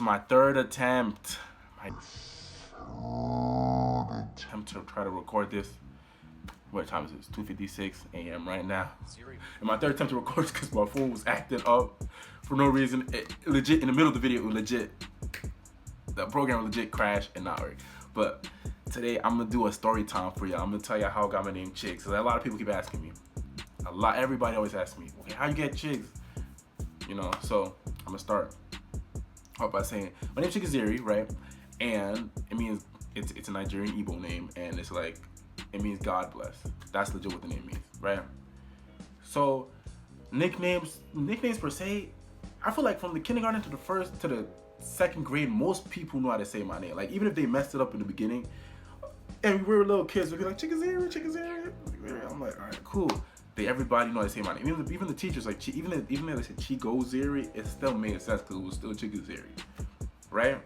my third attempt. To try to record this. What time is it? It's 2:56 a.m. right now. And my third attempt to record this because my phone was acting up for no reason. It legit, in the middle of the video, it legit, the program legit crashed and not work. But today I'm gonna do a story time for y'all. I'm gonna tell y'all how I got my name Chigz. Because a lot of people keep asking me. Everybody always asks me, okay, how you get Chigz? You know, so I'm gonna start off by saying my name's Chigz, right? And it means it's a Nigerian Igbo name, and it's like, it means God bless. That's legit what the name means, right? So nicknames per se, I feel like from the kindergarten to the second grade, most people know how to say my name. Like even if they messed it up in the beginning, and we were little kids, we'd be like Chigz. I'm like, all right, cool. Everybody know how to say my name. Even the teachers, like even though they said chigz, it still made sense because it was still Chigz, right?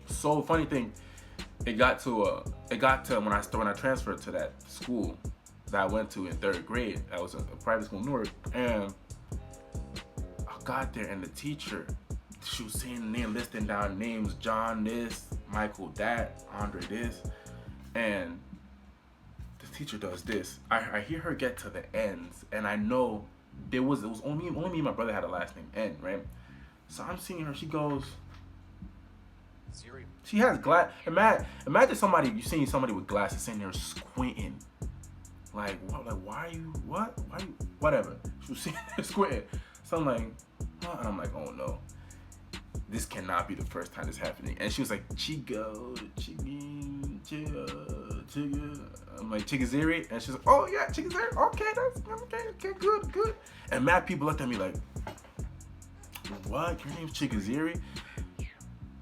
So funny thing, it got to when I transferred to that school that I went to in third grade. I was a private school in Newark, and I got there and the teacher, she was saying the name, listing down names, John this, Michael that, Andre this, and the teacher does this. I hear her get to the ends, and I know it was only me and my brother had a last name N, right? So I'm seeing her, she goes, she has glass. Imagine you seeing somebody with glasses sitting there squinting. Like, what? Like, why are you? What? Why are you? Whatever. She was sitting there squinting. So I'm like, what? And I'm like, oh no, this cannot be the first time this happening. And she was like, Chigo, Chiga. I'm like, Chigz, and she's like, oh yeah, Chigz. Okay, that's okay, good. And mad people looked at me like, what? Your name's Chigz?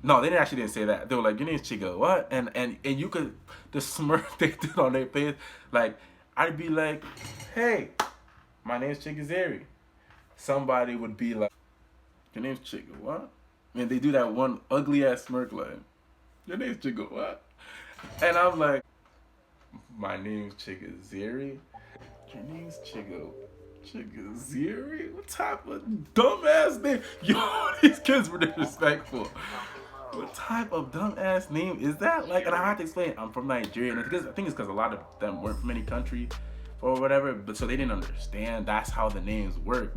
No, they didn't say that. They were like, your name's Chigo, what? And you could, the smirk they did on their face, like, I'd be like, hey, my name's Chigz. Somebody would be like, your name's Chigo, what? And they do that one ugly ass smirk like, your name's Chigo, what? And I'm like, my name's Chigz. Your name's Chigo. Chigz? What type of dumbass name? Yo, these kids were disrespectful. What type of dumbass name is that? Like, and I have to explain, I'm from Nigeria, and I think it's because a lot of them weren't from any country or whatever, but so they didn't understand that's how the names work.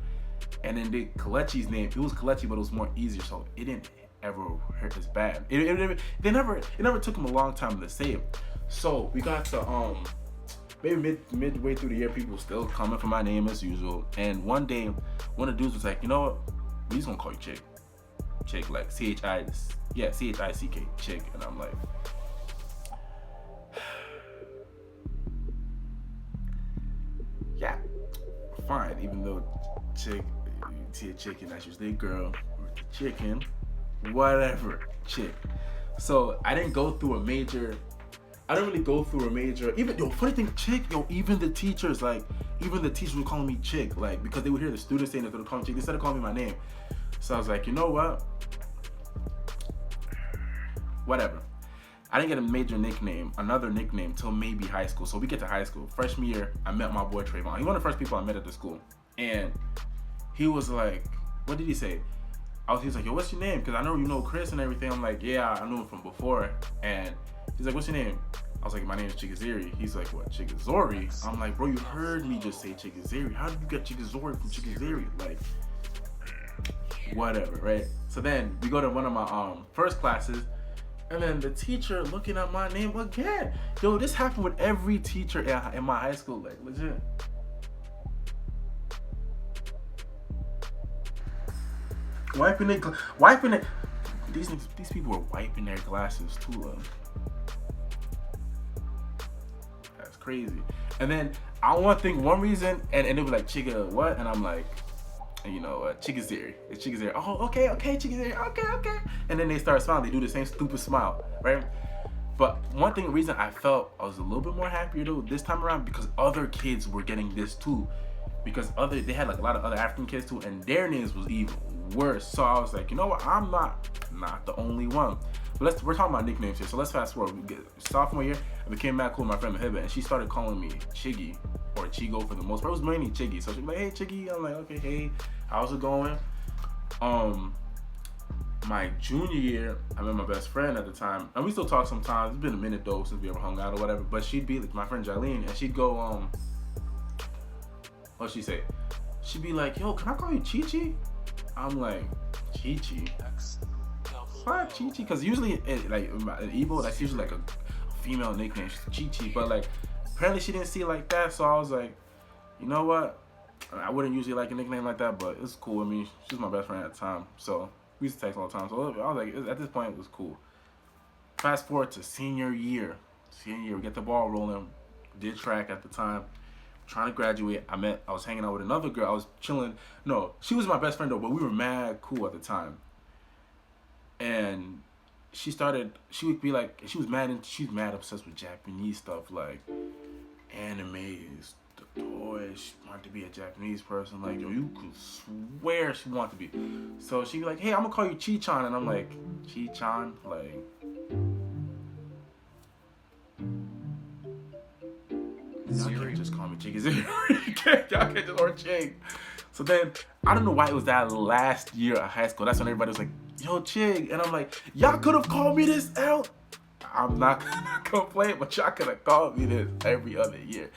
And then Kelechi's name, it was Kelechi, but it was more easier, so it didn't ever hurt as bad. It never took him a long time to say it. So we got to maybe midway through the year, people still coming for my name as usual. And one day, one of the dudes was like, you know what? We just gonna call you Chick. Chick, like C-H-I-C-K, Chick. And I'm like, yeah, fine. Even though Chick, you see a chicken, that's usually a girl, or chicken, whatever, Chick. So I didn't go through a major. Even funny thing, Chick, even the teachers were calling me Chick, like, because they would hear the students saying that they would call me Chick. They started calling me my name. So I was like, you know what? Whatever. I didn't get another nickname till maybe high school. So we get to high school. Freshman year, I met my boy Trayvon. He's one of the first people I met at the school. And he was like, what did he say? He was like, yo, what's your name? Because I know you know Chris and everything. I'm like, yeah, I knew him from before. And he's like, what's your name? I was like, my name is Chigz. He's like, what, Chigz? I'm like, bro, you heard me just say Chigz. How did you get Chigz from Chigz? Like, whatever, right? So then we go to one of my first classes, and then the teacher looking at my name again. Yo, this happened with every teacher in my high school, like, legit. Wiping it. These people were wiping their glasses too. That's crazy. And then one reason, and it was like Chiga what, and I'm like, you know, Chigz. It's Chigz. Oh, okay, Chigz. Okay. And then they start smiling. They do the same stupid smile, right? But reason I felt I was a little bit more happier though this time around, because other kids were getting this too. Because they had like a lot of other African kids too, and their names was even worse. So I was like, you know what? I'm not the only one. But we're talking about nicknames here. So let's fast forward. We get sophomore year, I became mad cool with my friend Mahiba, and she started calling me Chiggy or Chigo for the most part. It was mainly Chiggy. So she'd be like, hey Chiggy. I'm like, okay, hey, how's it going? my junior year, I met my best friend at the time, and we still talk sometimes. It's been a minute though since we ever hung out or whatever. But she'd be like my friend Jolene, and she'd go, what'd she say? She'd be like, yo, can I call you Chi-Chi? I'm like, Chi-Chi? What, Chi-Chi? Because usually, like in Igbo, that's usually like a female nickname, Chi-Chi. But like, apparently she didn't see it like that, so I was like, you know what? I wouldn't usually like a nickname like that, but it's cool with me. She was my best friend at the time, so we used to text all the time. So I was like, at this point, it was cool. Fast forward to senior year. We get the ball rolling. Did track at the time. Trying to graduate. I was hanging out with another girl. I was chilling. No, she was my best friend though, but we were mad cool at the time. And she would be like, she's mad obsessed with Japanese stuff, like animes, the toys. She wanted to be a Japanese person. Like, yo, you could swear she wanted to be. So she'd be like, hey, I'm gonna call you Chi-chan. And I'm like, Chi-chan? Like, y'all can't just call me chigz. Y'all can't just or chig. So then, I don't know why it was that last year of high school. That's when everybody was like, yo, chig. And I'm like, y'all could have called me this out. I'm not gonna complain, but y'all could have called me this every other year.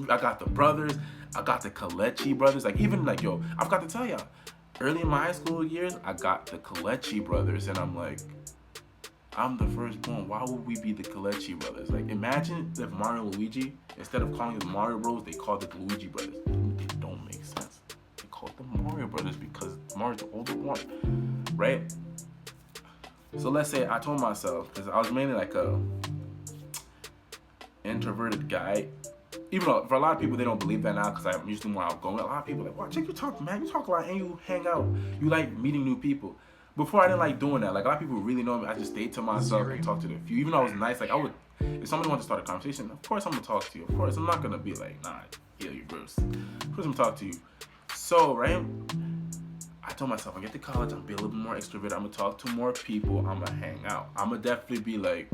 I got the brothers. I got the Kalechi brothers. Like, even like, yo, I've got to tell y'all, early in my high school years, I got the Kalechi brothers. And I'm like, I'm the firstborn. Why would we be the Kalechi brothers? Like, imagine if Mario and Luigi, instead of calling them Mario Bros, they called it the Luigi brothers. It don't make sense. They called them Mario brothers because Mario's the older one, right? So let's say I told myself, because I was mainly like a introverted guy. Even though for a lot of people they don't believe that now, because I'm usually more outgoing. A lot of people are like, wow, check you talk, man. You talk a lot and you hang out. You like meeting new people. Before I didn't like doing that. Like a lot of people really know me. I just stayed to myself and talked to the few. Even though I was nice, like I would, if somebody wanted to start a conversation, of course I'm gonna talk to you. Of course I'm not gonna be like, nah, yeah, you're gross. Of course I'm gonna talk to you. So right, I told myself, I get to college, I'm gonna be a little bit more extroverted. I'm gonna talk to more people. I'm gonna hang out. I'm gonna definitely be like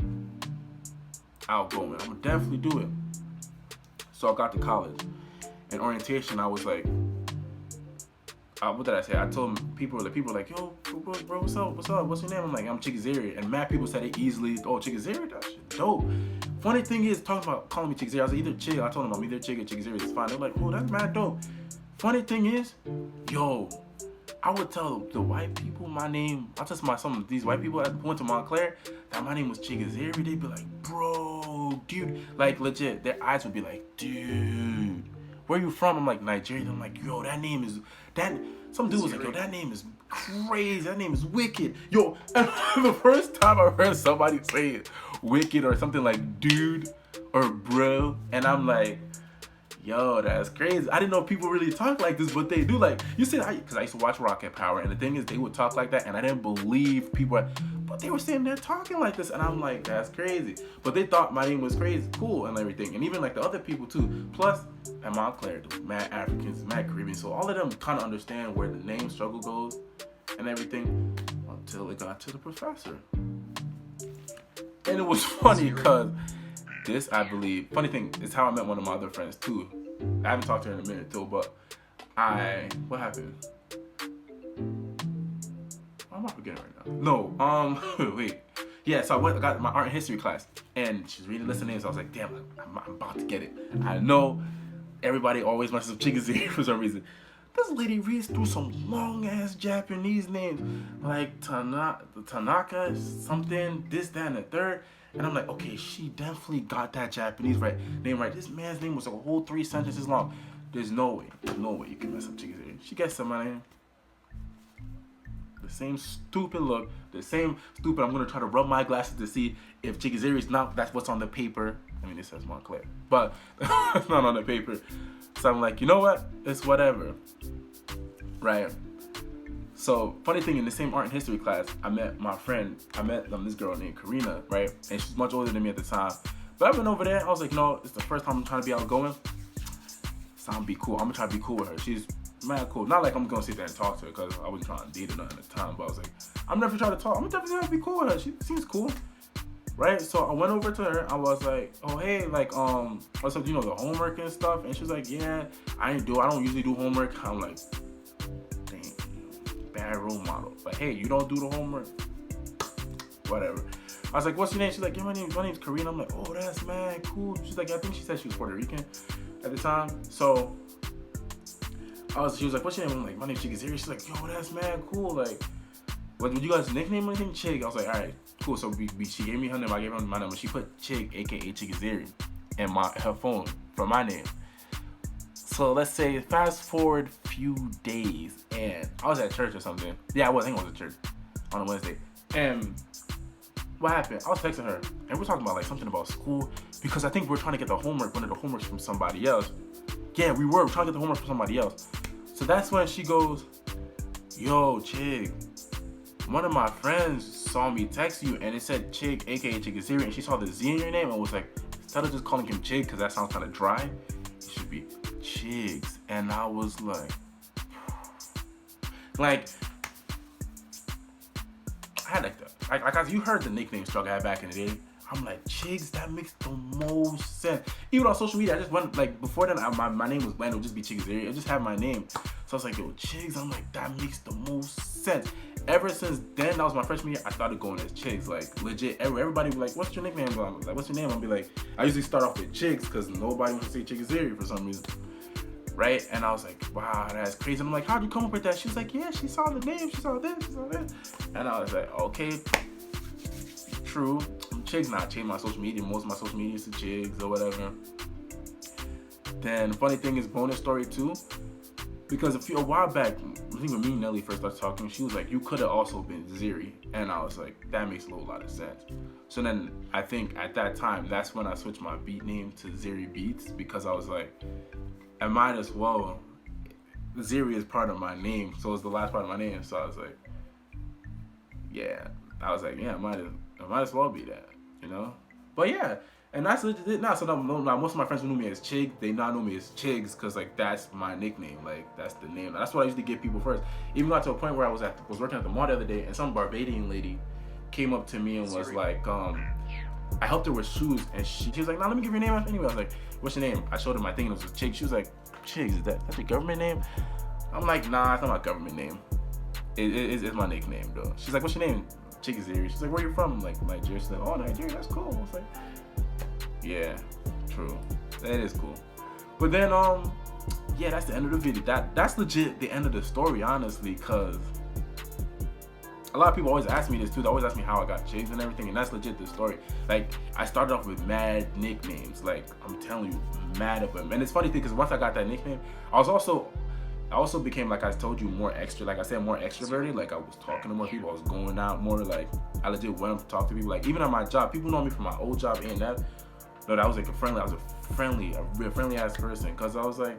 outgoing. I'm gonna definitely do it. So I got to college. In orientation, I was like, what did I say? I told people were like, yo, bro, what's up? What's your name? I'm like, I'm chigz. And mad people said it easily. Oh, chigz? That shit dope. Funny thing is, talking about calling me chigz, I was either chig. I told them I'm either chig or chigz. It's fine. They're like, oh, that's mad dope. Funny thing is, yo, I would tell the white people my name. I tell some of these white people that went to Montclair that my name was chigz. They'd be like, bro, dude. Like, legit, their eyes would be like, dude, where you from? I'm like, Nigeria. I'm like, yo, that name is, that, some dude was like, yo, that name is crazy. That name is wicked. Yo, and the first time I heard somebody say it, wicked or something like dude or bro, and I'm like, yo, that's crazy. I didn't know people really talk like this, but they do. Like, you said, because I used to watch Rocket Power, and the thing is, they would talk like that, and I didn't believe people, but they were sitting there talking like this, and I'm like, that's crazy. But they thought my name was crazy, cool, and everything, and even like the other people too. Plus, at Montclair, there was mad Africans, mad Caribbean, so all of them kind of understand where the name struggle goes and everything until it got to the professor. And it was funny because this, I believe, funny thing, is how I met one of my other friends too. I haven't talked to her in a minute too, but what happened? I'm not forgetting right now. No, wait. Yeah, so I got my art and history class, and she's reading lists of names. So I was like, damn, I'm about to get it. I know everybody always messes up chigz for some reason. This lady reads through some long-ass Japanese names, like Tanaka, something, this, that, and the third. And I'm like, okay, she definitely got that Japanese name right. This man's name was like a whole 3 sentences long. There's no way you can mess up chigz. She gets some my name. The same stupid look, the same stupid, I'm gonna try to rub my glasses to see if chigz is not, that's what's on the paper. I mean, it says Montclair, but it's not on the paper. So I'm like, you know what? It's whatever. Right? So, funny thing, in the same art and history class, I met this girl named Karina, right? And she's much older than me at the time. But I went over there, I was like, no, it's the first time I'm trying to be outgoing. So I'm gonna be cool. I'm gonna try to be cool with her. She's mad cool. Not like I'm gonna sit there and talk to her, because I wasn't trying to date her nothing at the time. But I was like, I'm never trying to talk. I'm definitely gonna be cool with her. She seems cool. Right? So I went over to her. I was like, oh, hey, like, what's up, the homework and stuff? And she was like, yeah, I don't usually do homework. I'm like, dang, bad bad role model. Like, hey, you don't do the homework, whatever. I was like, what's your name? She's like, yeah, my name's Karina. I'm like, oh, that's mad cool. She's like, I think she said she was Puerto Rican at the time. So she was like, what's your name? I'm like, my name's chigz. She's like, yo, that's mad cool. Like, what would you guys nickname or anything? Chig. I was like, all right, cool. So she gave me her name. I gave her my number. She put Chig, aka chigz, in her phone for my name. So let's say fast forward few days, and I was at church or something. Yeah, I think I was at church on a Wednesday. And what happened? I was texting her, and we're talking about like something about school, because I think we're trying to get one of the homeworks from somebody else. Yeah, we were trying to get the homework from somebody else. So that's when she goes, yo, Chig, one of my friends saw me text you, and it said Chig, aka chigz, and she saw the Z in your name and was like, instead of just calling him Chig, because that sounds kind of dry, it should be chigz. And I was like, I had like that. You heard the nickname struggle I had back in the day. I'm like, chigz, that makes the most sense. Even on social media, I just went, like, before then, my name was bland. It would just be chigz. It just have my name. So I was like, yo, chigz. I'm like, that makes the most sense. Ever since then, that was my freshman year, I started going as chigz. Like, legit, everybody be like, what's your nickname? I'm like, what's your name? I'll be like, I usually start off with chigz because nobody wants to say chigz for some reason. Right? And I was like, wow, that's crazy. And I'm like, how'd you come up with that? She was like, yeah, she saw the name, she saw this, she saw this. And I was like, okay, true. Chigz not changed my social media. Most of my social media is to chigz or whatever. Then funny thing is, bonus story too, because a while back, I think when me and Nelly first started talking, she was like, you could have also been Ziri. And I was like, that makes a whole lot of sense. So then I think at that time, that's when I switched my beat name to ZiriBeatz, because I was like, I might as well, Ziri is part of my name, so it's the last part of my name. So I was like, yeah, I might as well be that, you know? But yeah, and that's legit now. So now most of my friends who knew me as Chig, they now know me as chigz, because like that's my nickname, like that's the name. That's what I used to give people first. Even got to a point where I was working at the mall the other day, and some Barbadian lady came up to me and was like, I helped her with shoes, and she was like, nah, let me give your name out anyway. I was like, what's your name? I showed her my thing, and it was a Chig. She was like, chigz, is that's your government name? I'm like, nah, it's not my government name. It's my nickname though. She's like, what's your name? chigz. She's like, where you from? I'm like, Nigeria. She's like, oh, Nigeria, that's cool. I was like, yeah, true. That is cool. But then, yeah, that's the end of the video. That's legit the end of the story, honestly, because a lot of people always ask me this too. They always ask me how I got chigz and everything, and that's legit the story. Like, I started off with mad nicknames. Like, I'm telling you, mad of them. And it's funny because once I got that nickname, I also became, like I told you, more extra. Like I said, more extroverted. Like, I was talking to more people. I was going out more. Like, I legit went up to talk to people. Like, even at my job, people know me from my old job and that. No, that was like a real friendly ass person. Cause I was like,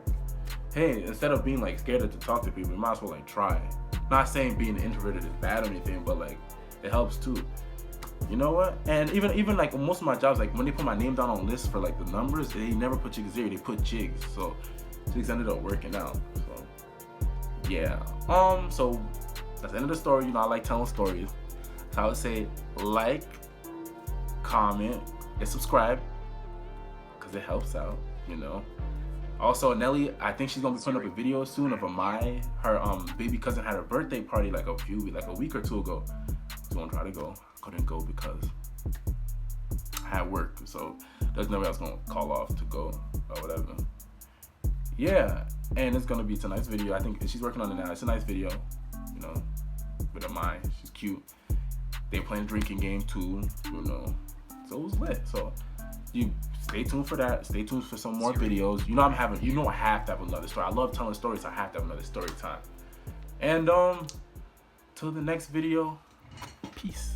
hey, instead of being like scared to talk to people, you might as well like try. Not saying being introverted is bad or anything, but like it helps too. You know what? And even like most of my jobs, like when they put my name down on lists for like the numbers, they never put chigz, they put chigz. So chigz ended up working out. So yeah. So that's the end of the story. You know, I like telling stories. So I would say like, comment, and subscribe, because it helps out, you know. Also, Nelly, I think she's gonna be putting up a video soon of her baby cousin had a birthday party like a week or two ago. I was gonna try to go, couldn't go because I had work, so there's no way I was gonna call off to go or whatever. Yeah, and it's gonna be tonight's video. I think she's working on it now. It's a nice video, you know, with a mind. She's cute. They playing drinking game too, you know. So it was lit. So you stay tuned for that. Stay tuned for some more videos. You know I have to have another story. I love telling stories, so I have to have another story time. And till the next video, peace.